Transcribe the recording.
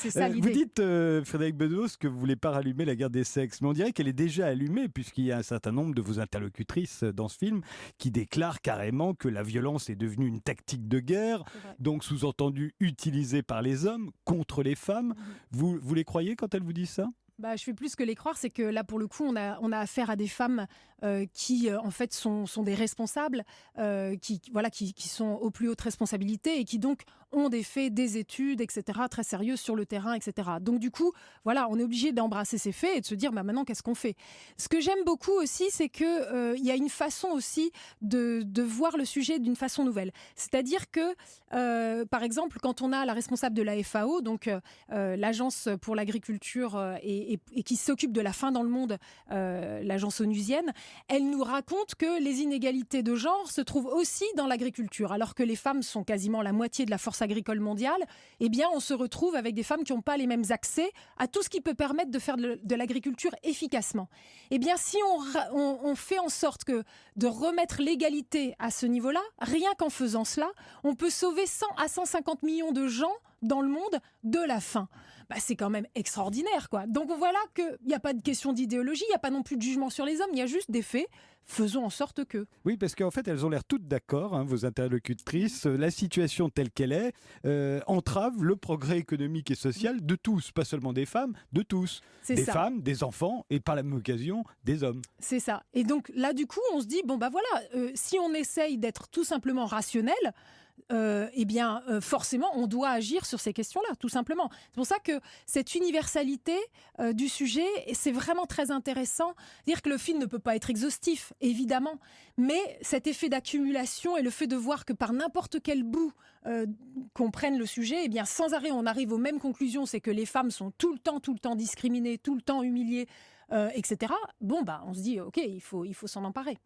C'est ça Vous l'idée. dites, Frédéric Bedos, que vous ne voulez pas rallumer la guerre des sexes, mais on dirait qu'elle est déjà allumée, puisqu'il y a un certain nombre de vos interlocutrices dans ce film qui déclarent carrément que la violence est devenue une tactique de guerre, C'est vrai. donc sous-entendu utilisée par les hommes contre les femmes. Mhm. Vous les croyez quand elles vous disent ça? Bah, je fais plus que les croire, c'est que là, pour le coup, on a affaire à des femmes qui, en fait, sont des responsables, qui sont aux plus hautes responsabilités et qui donc ont des faits, des études, etc., très sérieuses sur le terrain, etc. Donc du coup, voilà, on est obligé d'embrasser ces faits et de se dire, bah, maintenant, qu'est-ce qu'on fait? Ce que j'aime beaucoup aussi, c'est que il y a une façon aussi de voir le sujet d'une façon nouvelle. C'est-à-dire que, par exemple, quand on a la responsable de la FAO, donc l'agence pour l'agriculture et qui s'occupe de la faim dans le monde, l'agence onusienne, elle nous raconte que les inégalités de genre se trouvent aussi dans l'agriculture. Alors que les femmes sont quasiment la moitié de la force agricole mondiale, eh bien on se retrouve avec des femmes qui n'ont pas les mêmes accès à tout ce qui peut permettre de faire de l'agriculture efficacement. Eh bien si on fait en sorte de remettre l'égalité à ce niveau-là, rien qu'en faisant cela, on peut sauver 100 à 150 millions de gens dans le monde de la faim. Bah, c'est quand même extraordinaire, quoi. Donc voilà qu'il n'y a pas de question d'idéologie, il n'y a pas non plus de jugement sur les hommes, il y a juste des faits. Faisons en sorte que. Oui, parce qu'en fait, elles ont l'air toutes d'accord, hein, vos interlocutrices. La situation telle qu'elle est entrave le progrès économique et social de tous, pas seulement des femmes, de tous. C'est Des ça. femmes, des enfants et par la même occasion, des hommes. C'est ça. Et donc là, du coup, on se dit, bon, bah voilà, si on essaye d'être tout simplement rationnel, eh bien, forcément, on doit agir sur ces questions-là, tout simplement. C'est pour ça que cette universalité du sujet, c'est vraiment très intéressant. Dire que le film ne peut pas être exhaustif, évidemment, mais cet effet d'accumulation et le fait de voir que par n'importe quel bout qu'on prenne le sujet, eh bien, sans arrêt, on arrive aux mêmes conclusions, c'est que les femmes sont tout le temps discriminées, tout le temps humiliées, etc. Bon, bah, on se dit, ok, il faut s'en emparer.